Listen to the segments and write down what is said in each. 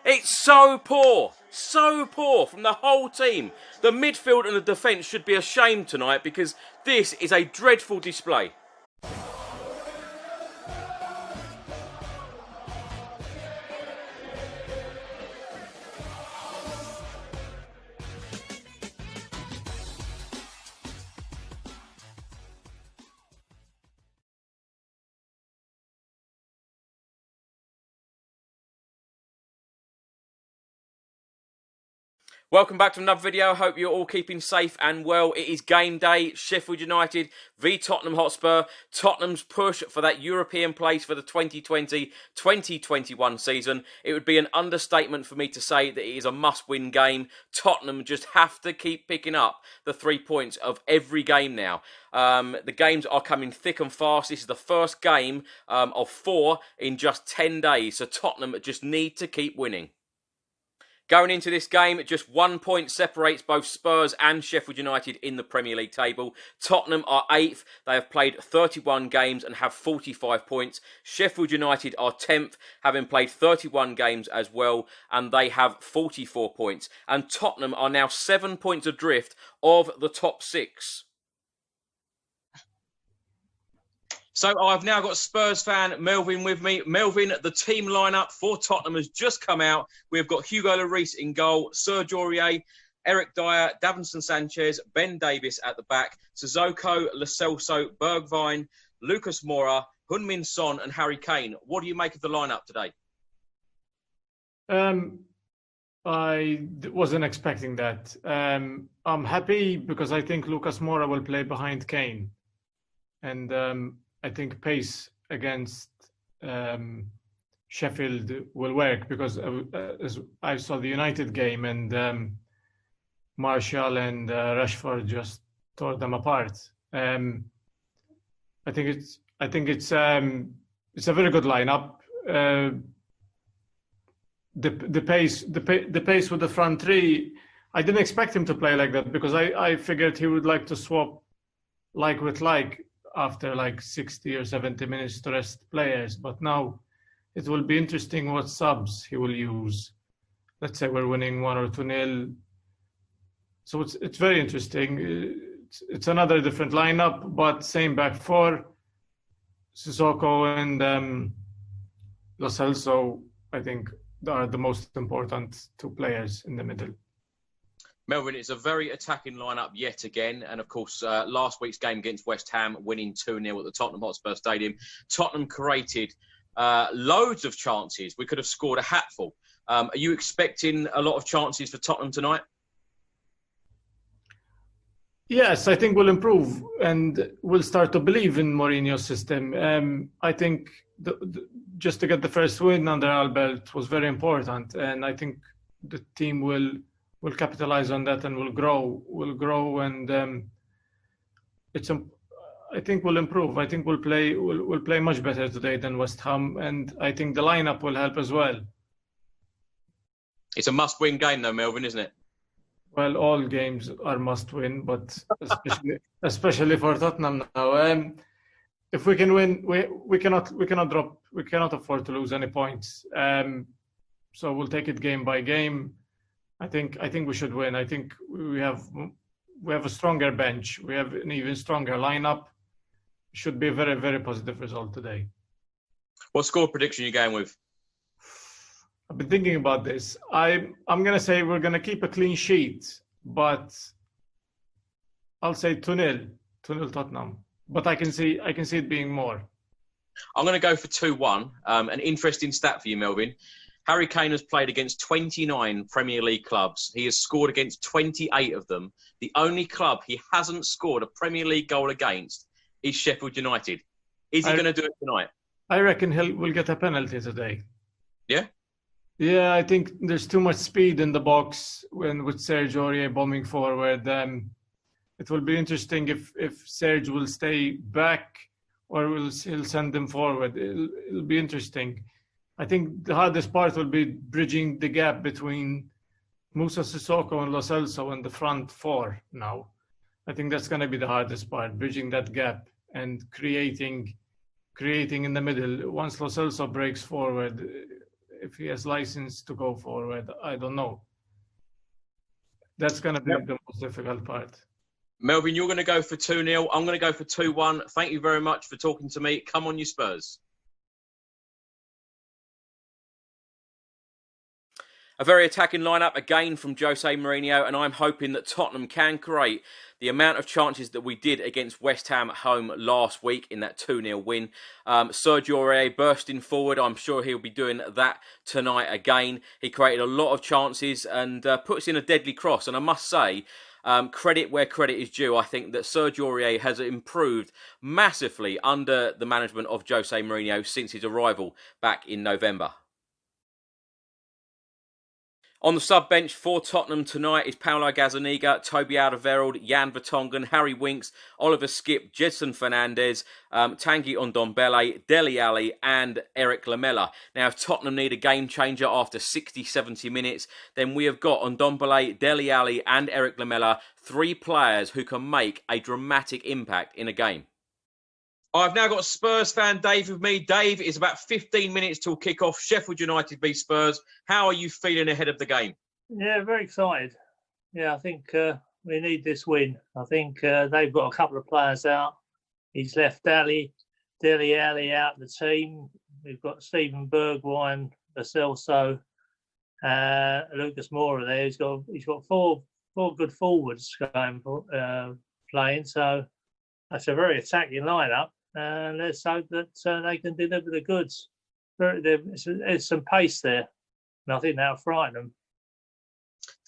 It's so poor from the whole team. The midfield and the defence should be ashamed tonight because this is a dreadful display. Welcome back to another video. I hope you're all keeping safe and well. It is game day. Sheffield United v Tottenham Hotspur. Tottenham's push for that European place for the 2020-2021 season. It would be an understatement for me to say that it is a must-win game. Tottenham just have to keep picking up the 3 points of every game now. The games are coming thick and fast. This is the first game of 4 in just 10 days. So Tottenham just need to keep winning. Going into this game, just 1 point separates both Spurs and Sheffield United in the Premier League table. Tottenham are 8th. They have played 31 games and have 45 points. Sheffield United are 10th, having played 31 games as well, and they have 44 points. And Tottenham are now 7 points adrift of the top 6. So I've now got Spurs fan Melvin with me. Melvin, the team lineup for Tottenham has just come out. We've got Hugo Lloris in goal, Serge Aurier, Eric Dyer, Davinson Sanchez, Ben Davies at the back, Sissoko, Lo Celso, Bergwijn, Lucas Moura, Heung-min Son and Harry Kane. What do you make of the lineup today? I wasn't expecting that. I'm happy because I think Lucas Moura will play behind Kane. And I think pace against Sheffield will work because as I saw the United game and Martial and Rashford just tore them apart. I think it's a very good lineup. The pace with the front three. I didn't expect him to play like that because I figured he would like to swap like with like after like 60 or 70 minutes to rest players. But now it will be interesting what subs he will use. Let's say we're winning 1 or 2-0. So it's very interesting. It's another different lineup, but same back four. Sissoko and Lo Celso, I think, are the most important two players in the middle. Melvin, it's a very attacking lineup yet again. And of course, last week's game against West Ham, winning 2-0 at the Tottenham Hotspur Stadium. Tottenham created loads of chances. We could have scored a hatful. Are you expecting a lot of chances for Tottenham tonight? Yes, I think we'll improve and we'll start to believe in Mourinho's system. I think just to get the first win under our belt was very important. And I think the team will capitalize on that and will grow and I think we'll improve. I think we'll play much better today than West Ham, and I think the lineup will help as well. It's a must-win game though, Melvin, isn't it? Well, all games are must-win, but especially for Tottenham now. If we can win, we cannot afford to lose any points. So we'll take it game by game. I think we should win. I think we have a stronger bench. We have an even stronger lineup. Should be a very, very positive result today. What score prediction are you going with? I've been thinking about this. I'm gonna say we're gonna keep a clean sheet, but I'll say 2-0 Tottenham. But I can see it being more. I'm gonna go for 2-1. An interesting stat for you, Melvin. Harry Kane has played against 29 Premier League clubs. He has scored against 28 of them. The only club he hasn't scored a Premier League goal against is Sheffield United. Is he going to do it tonight? I reckon we'll get a penalty today. Yeah? Yeah, I think there's too much speed in the box with Serge Aurier bombing forward. It will be interesting if Serge will stay back or he'll send them forward. It'll be interesting. I think the hardest part will be bridging the gap between Moussa Sissoko and Lo Celso in the front four now. I think that's going to be the hardest part, bridging that gap and creating in the middle. Once Lo Celso breaks forward, if he has license to go forward. I don't know. That's going to be the most difficult part. Melvin, you're going to go for 2-0. I'm going to go for 2-1. Thank you very much for talking to me. Come on, you Spurs. A very attacking lineup again from Jose Mourinho, and I'm hoping that Tottenham can create the amount of chances that we did against West Ham at home last week in that 2-0 win. Sergio Aurier bursting forward. I'm sure he'll be doing that tonight again. He created a lot of chances and puts in a deadly cross. And I must say, credit where credit is due. I think that Sergio Aurier has improved massively under the management of Jose Mourinho since his arrival back in November. On the sub-bench for Tottenham tonight is Paulo Gazzaniga, Toby Alderweireld, Jan Vertonghen, Harry Winks, Oliver Skipp, Jedson Fernandez, Tanguy Ndombele, Dele Alli and Eric Lamela. Now, if Tottenham need a game changer after 60-70 minutes, then we have got Ndombele, Dele Alli and Eric Lamela, 3 players who can make a dramatic impact in a game. I've now got Spurs fan Dave with me. Dave, it's about 15 minutes till kick-off. Sheffield United v Spurs. How are you feeling ahead of the game? Yeah, very excited. Yeah, I think we need this win. I think they've got a couple of players out. He's left Dele Alli out of the team. We've got Steven Bergwijn, Lo Celso, Lucas Moura there. He's got four good forwards going playing. So that's a very attacking lineup. Let's hope that they can deliver the goods. There's some pace there, and I think that'll frighten them.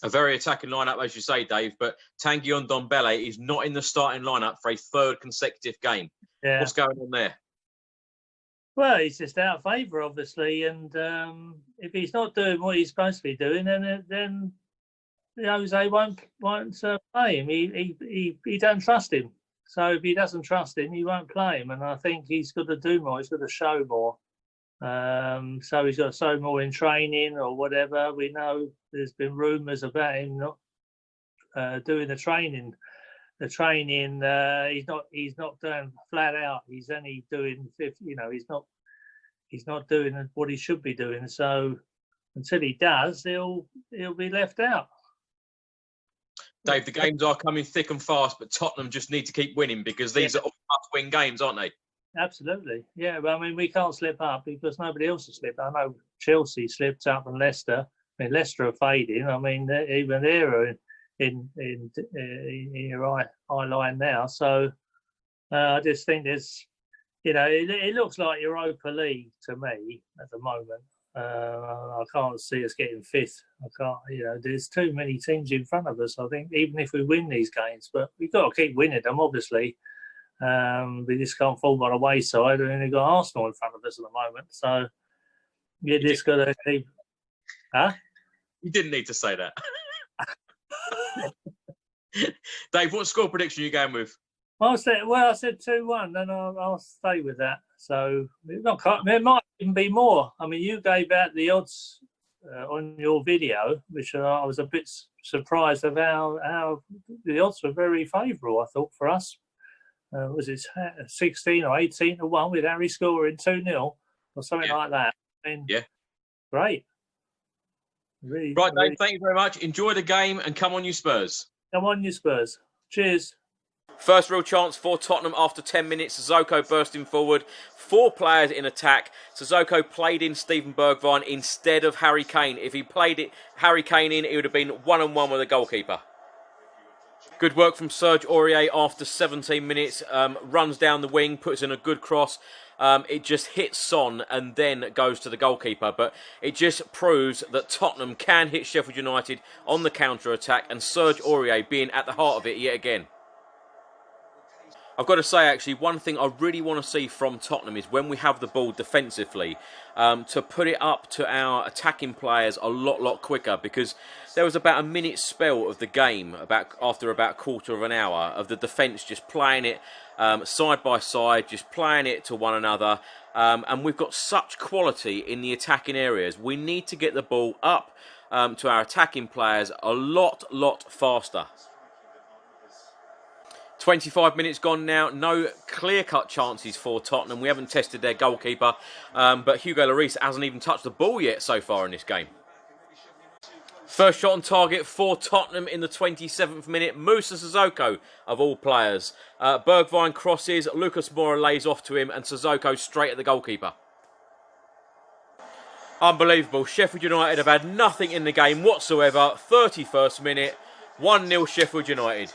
A very attacking lineup, as you say, Dave, but Tanguy Ndombele is not in the starting lineup for a 3rd consecutive game. Yeah. What's going on there? Well, he's just out of favour, obviously, and if he's not doing what he's supposed to be doing, then Jose won't play him. He don't trust him. So if he doesn't trust him, he won't play him. And I think he's got to do more. He's got to show more. So he's got to show more in training or whatever. We know there's been rumours about him not doing the training. He's not doing flat out. He's only doing 50. He's not doing what he should be doing. So until he does, he'll be left out. Dave, the games are coming thick and fast, but Tottenham just need to keep winning because these are all must-win games, aren't they? Absolutely. Yeah, but I mean, we can't slip up because nobody else has slipped. I know Chelsea slipped up and Leicester. I mean, Leicester are fading. I mean, even they're in your eye line now. So I just think there's, it looks like Europa League to me at the moment. I can't see us getting 5th. I can't, there's too many teams in front of us, I think, even if we win these games. But we've got to keep winning them, obviously. We just can't fall by the wayside. And we've got Arsenal in front of us at the moment. So you just got to keep... Huh? You didn't need to say that. Dave, what score prediction are you going with? I said 2-1, and I'll stay with that. So there might even be more. I mean, you gave out the odds on your video, which I was a bit surprised of how the odds were very favourable, I thought, for us. Was it 16 or 18 to 1 with Harry scoring 2-0 or something like that? Yeah. Great. Really, right, Dave, thank you very much. Enjoy the game and come on, you Spurs. Come on, you Spurs. Cheers. First real chance for Tottenham after 10 minutes. Sissoko bursting forward. 4 players in attack. Sissoko played in Steven Bergwijn instead of Harry Kane. If he played Harry Kane in, it would have been 1-on-1 with the goalkeeper. Good work from Serge Aurier after 17 minutes. Runs down the wing, puts in a good cross. It just hits Son and then goes to the goalkeeper. But it just proves that Tottenham can hit Sheffield United on the counter-attack, and Serge Aurier being at the heart of it yet again. I've got to say, actually, one thing I really want to see from Tottenham is when we have the ball defensively, to put it up to our attacking players a lot quicker, because there was about a minute spell of the game, after about a quarter of an hour, of the defence just playing it side by side, just playing it to one another, and we've got such quality in the attacking areas. We need to get the ball up to our attacking players a lot faster. 25 minutes gone now. No clear-cut chances for Tottenham. We haven't tested their goalkeeper, but Hugo Lloris hasn't even touched the ball yet so far in this game. First shot on target for Tottenham in the 27th minute. Moussa Sissoko, of all players. Bergwijn crosses, Lucas Moura lays off to him, and Sissoko straight at the goalkeeper. Unbelievable. Sheffield United have had nothing in the game whatsoever. 31st minute, 1-0 Sheffield United.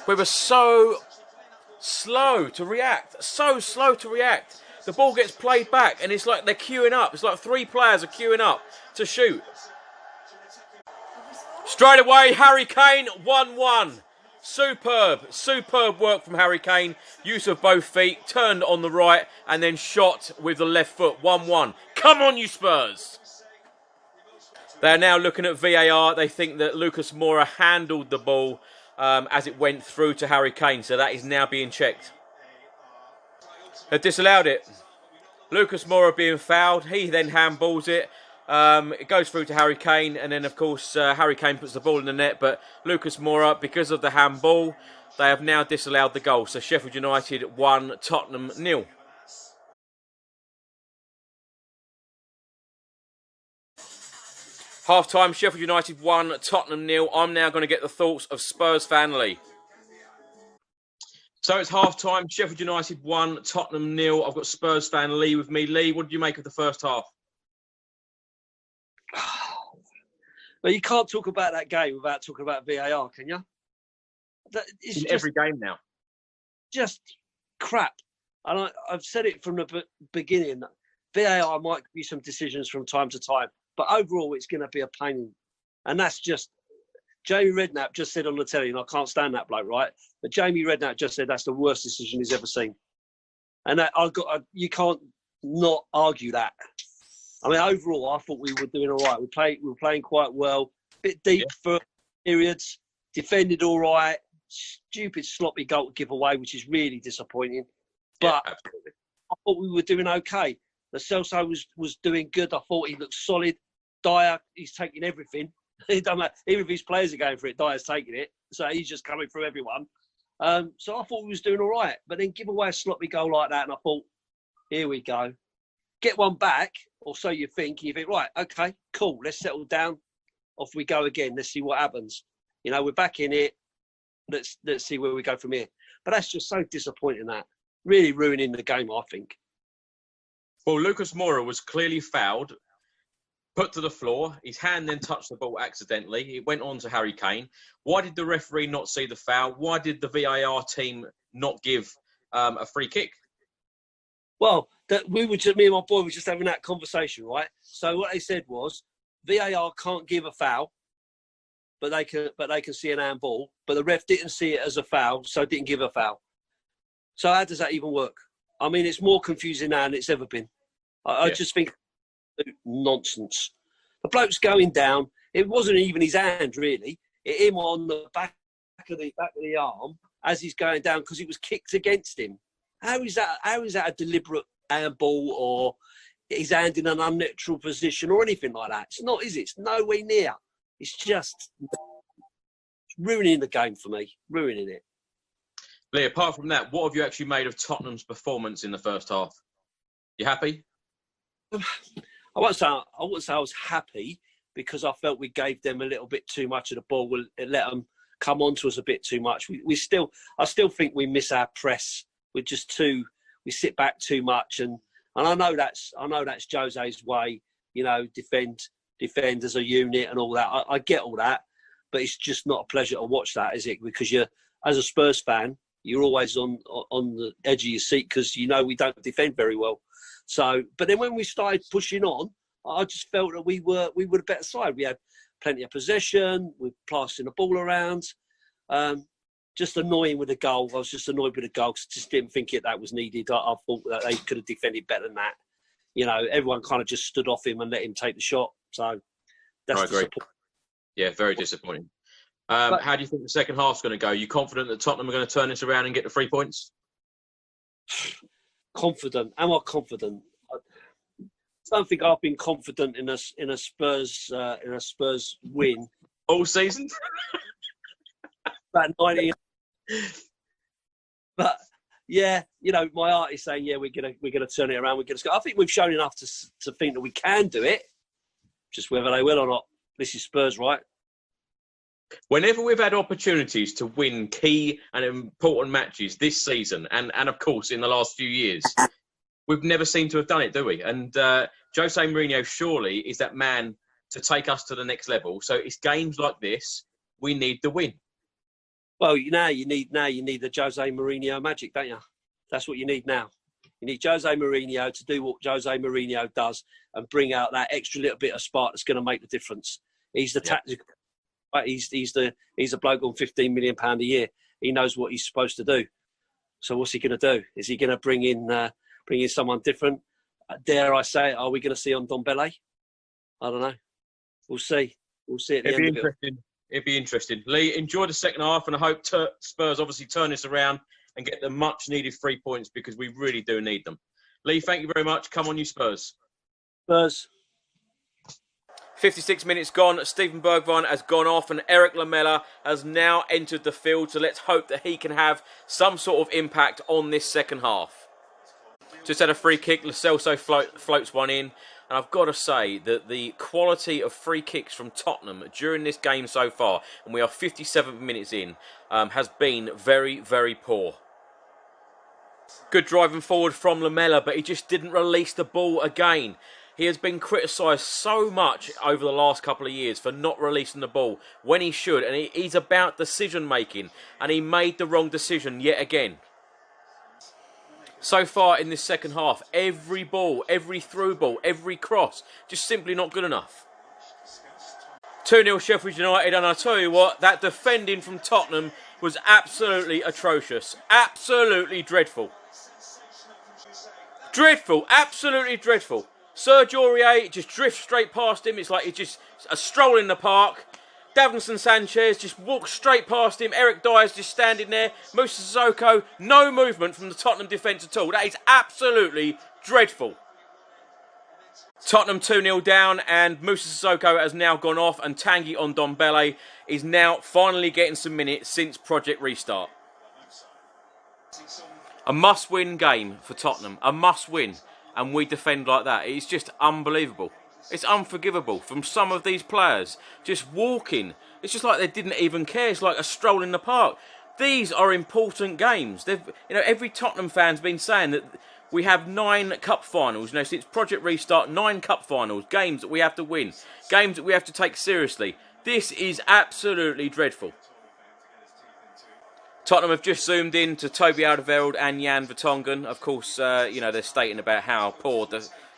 We were so slow to react. The ball gets played back and it's like they're queuing up. It's like 3 players are queuing up to shoot. Straight away, Harry Kane, 1-1. Superb work from Harry Kane. Use of both feet, turned on the right and then shot with the left foot, 1-1. Come on, you Spurs. They're now looking at VAR. They think that Lucas Moura handled the ball as it went through to Harry Kane. So that is now being checked. They've disallowed it. Lucas Moura being fouled. He then handballs it. It goes through to Harry Kane. And then, of course, Harry Kane puts the ball in the net. But Lucas Moura, because of the handball, they have now disallowed the goal. So Sheffield United 1, Tottenham 0. Half-time, Sheffield United 1, Tottenham 0. I'm now going to get the thoughts of Spurs fan Lee. So it's half-time, Sheffield United 1, Tottenham 0. I've got Spurs fan Lee with me. Lee, what did you make of the first half? Well, you can't talk about that game without talking about VAR, can you? It's in every game now. Just crap. And I've said it from the beginning. VAR might give you some decisions from time to time. But overall, it's going to be a pain. And that's just... Jamie Redknapp just said on the telly, and I can't stand that bloke, right? But Jamie Redknapp just said that's the worst decision he's ever seen. And you can't not argue that. I mean, overall, I thought we were doing all right. We were playing quite well. Bit deep for periods. Defended all right. Stupid, sloppy goal to give away, which is really disappointing. But I thought we were doing okay. Lo Celso was doing good. I thought he looked solid. Dyer, he's taking everything. It doesn't matter. Even if his players are going for it, Dyer's taking it. So he's just coming through everyone. So I thought we was doing all right. But then give away a sloppy goal like that, and I thought, here we go. Get one back, or so you think. You think, right, okay, cool. Let's settle down. Off we go again. Let's see what happens. You know, we're back in it. Let's see where we go from here. But that's just so disappointing. That really ruining the game, I think. Well, Lucas Moura was clearly fouled, put to the floor. His hand then touched the ball accidentally. It went on to Harry Kane. Why did the referee not see the foul? Why did the VAR team not give a free kick? Well, me and my boy were just having that conversation, right? So what they said was, VAR can't give a foul, but they can see an handball. But the ref didn't see it as a foul, so didn't give a foul. So how does that even work? I mean, it's more confusing now than it's ever been. I just think nonsense. The bloke's going down. It wasn't even his hand, really. It hit him on the back of the arm as he's going down because it was kicked against him. How is that a deliberate handball or his hand in an unnatural position or anything like that? It's not, is it? It's nowhere near. It's just ruining the game for me. Ruining it. Lee, apart from that, what have you actually made of Tottenham's performance in the first half? You happy? I wouldn't say I was happy because I felt we gave them a little bit too much of the ball. We let them come on to us a bit too much. I still think we miss our press. We sit back too much, and I know that's Jose's way. You know, defend as a unit and all that. I get all that, but it's just not a pleasure to watch that, is it? Because as a Spurs fan, you're always on the edge of your seat because you know we don't defend very well. So, but then when we started pushing on, I just felt that we were the better side. We had plenty of possession. We were passing the ball around. Just annoying with the goal. I was just annoyed with the goal because I just didn't think that was needed. I thought that they could have defended better than that. You know, everyone kind of just stood off him and let him take the shot. So that's disappointing. Yeah, very disappointing. How do you think the second half's going to go? Are you confident that Tottenham are going to turn this around and get the 3 points? confident. Am I confident? I don't think I've been confident in a Spurs win all season. About 90. But yeah, you know, my heart is saying, yeah, we're gonna turn it around. We're gonna score. I think we've shown enough to think that we can do it. Just whether they will or not. This is Spurs, right? Whenever we've had opportunities to win key and important matches this season, and of course in the last few years, we've never seemed to have done it, do we? And Jose Mourinho surely is that man to take us to the next level. So it's games like this we need the win. Well, now you need the Jose Mourinho magic, don't you? That's what you need now. You need Jose Mourinho to do what Jose Mourinho does and bring out that extra little bit of spark that's going to make the difference. He's the tactical. He's a bloke on £15 million a year. He knows what he's supposed to do. So what's he going to do? Is he going to bring in someone different? Dare I say it? Are we going to see on Ndombele? I don't know. We'll see. We'll see at the end of it. It'd be interesting. Lee, enjoy the second half, and I hope Spurs obviously turn this around and get the much-needed 3 points because we really do need them. Lee, thank you very much. Come on, you Spurs. Spurs. 56 minutes gone. Steven Bergwijn has gone off, and Eric Lamela has now entered the field. So let's hope that he can have some sort of impact on this second half. Just had a free kick. Lo Celso floats one in. And I've got to say that the quality of free kicks from Tottenham during this game so far, and we are 57 minutes in, has been very, very poor. Good driving forward from Lamela, but he just didn't release the ball again. He has been criticised so much over the last couple of years for not releasing the ball when he should. And he's about decision making, and he made the wrong decision yet again. So far in this second half, every ball, every through ball, every cross, just simply not good enough. 2-0 Sheffield United, and I tell you what, that defending from Tottenham was absolutely atrocious. Absolutely dreadful. Dreadful, absolutely dreadful. Serge Aurier just drifts straight past him. It's like it's just a stroll in the park. Davinson Sanchez just walks straight past him. Eric Dyer's just standing there. Moussa Sissoko, no movement from the Tottenham defence at all. That is absolutely dreadful. Tottenham 2-0 down, and Moussa Sissoko has now gone off, and Tanguy Ndombele is now finally getting some minutes since Project Restart. A must-win game for Tottenham. A must-win. And we defend like that. It's just unbelievable. It's unforgivable from some of these players. Just walking. It's just like they didn't even care. It's like a stroll in the park. These are important games. Every Tottenham fan's been saying that we have 9 cup finals. Since Project Restart, 9 cup finals. Games that we have to win. Games that we have to take seriously. This is absolutely dreadful. Tottenham have just zoomed in to Toby Alderweireld and Jan Vertonghen. Of course, they're stating about how poor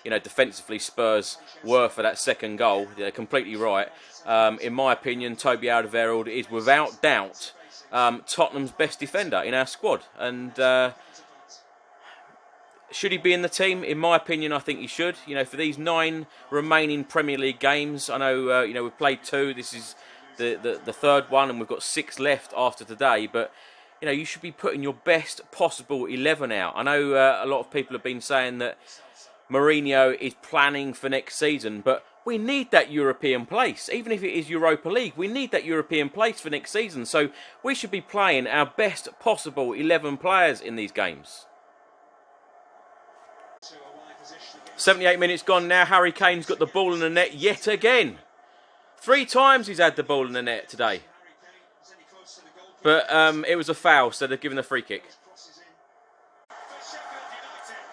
defensively Spurs were for that second goal. They're completely right. In my opinion, Toby Alderweireld is without doubt Tottenham's best defender in our squad. And should he be in the team? In my opinion, I think he should. For these 9 remaining Premier League games, I know we've played 2. This is the third one, and we've got 6 left after today. But you should be putting your best possible 11 out. I know a lot of people have been saying that Mourinho is planning for next season, but we need that European place. Even if it is Europa League, we need that European place for next season. So we should be playing our best possible 11 players in these games. 78 minutes gone now. Harry Kane's got the ball in the net yet again. 3 times he's had the ball in the net today. But it was a foul, so they've given a free kick.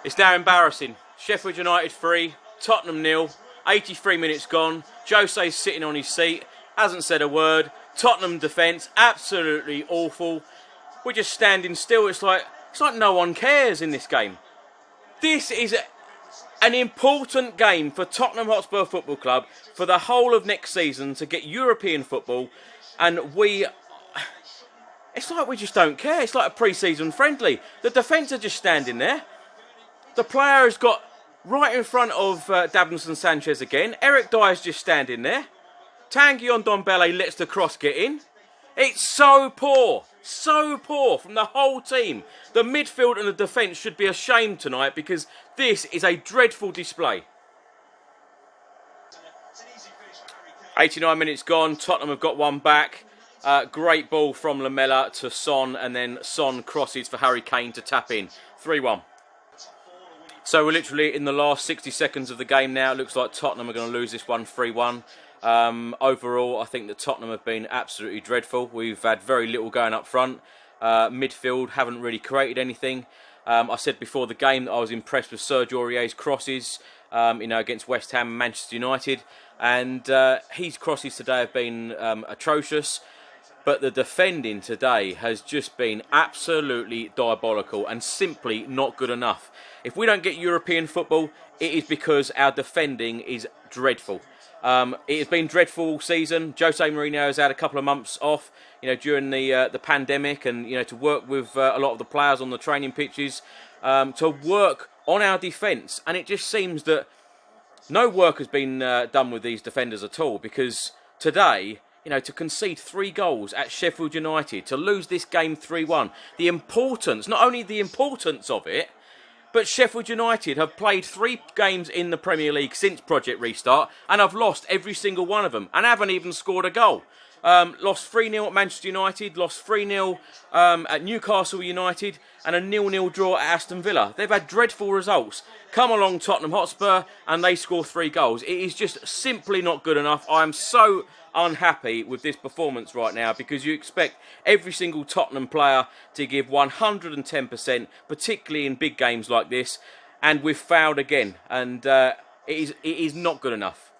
It's now embarrassing. Sheffield United 3, Tottenham 0. 83 minutes gone. Jose's sitting on his seat, hasn't said a word. Tottenham defence, absolutely awful. We're just standing still. It's like no one cares in this game. This is an important game for Tottenham Hotspur Football Club for the whole of next season to get European football, and it's like we just don't care. It's like a pre-season friendly. The defence are just standing there. The player has got right in front of Davinson Sanchez again. Eric Dyer's just standing there. Tanguy Ndombele lets the cross get in. It's so poor from the whole team. The midfield and the defence should be ashamed tonight because this is a dreadful display. 89 minutes gone, Tottenham have got one back. Great ball from Lamela to Son, and then Son crosses for Harry Kane to tap in. 3-1. So we're literally in the last 60 seconds of the game now. It looks like Tottenham are going to lose this one 3-1. Overall, I think that Tottenham have been absolutely dreadful. We've had very little going up front. Midfield haven't really created anything. I said before the game that I was impressed with Serge Aurier's crosses, against West Ham and Manchester United. And his crosses today have been atrocious. But the defending today has just been absolutely diabolical and simply not good enough. If we don't get European football, it is because our defending is dreadful. It has been dreadful all season. Jose Mourinho has had a couple of months off, during the pandemic, and to work with a lot of the players on the training pitches, to work on our defence. And it just seems that no work has been done with these defenders at all, because today, to concede 3 goals at Sheffield United, to lose this game 3-1, the importance, not only the importance of it, but Sheffield United have played 3 games in the Premier League since Project Restart and have lost every single one of them and haven't even scored a goal. Lost 3-0 at Manchester United, lost 3-0 at Newcastle United, and a 0-0 draw at Aston Villa. They've had dreadful results. Come along Tottenham Hotspur and they score 3 goals. It is just simply not good enough. I am so unhappy with this performance right now, because you expect every single Tottenham player to give 110%, particularly in big games like this, and we've failed again, and it is not good enough.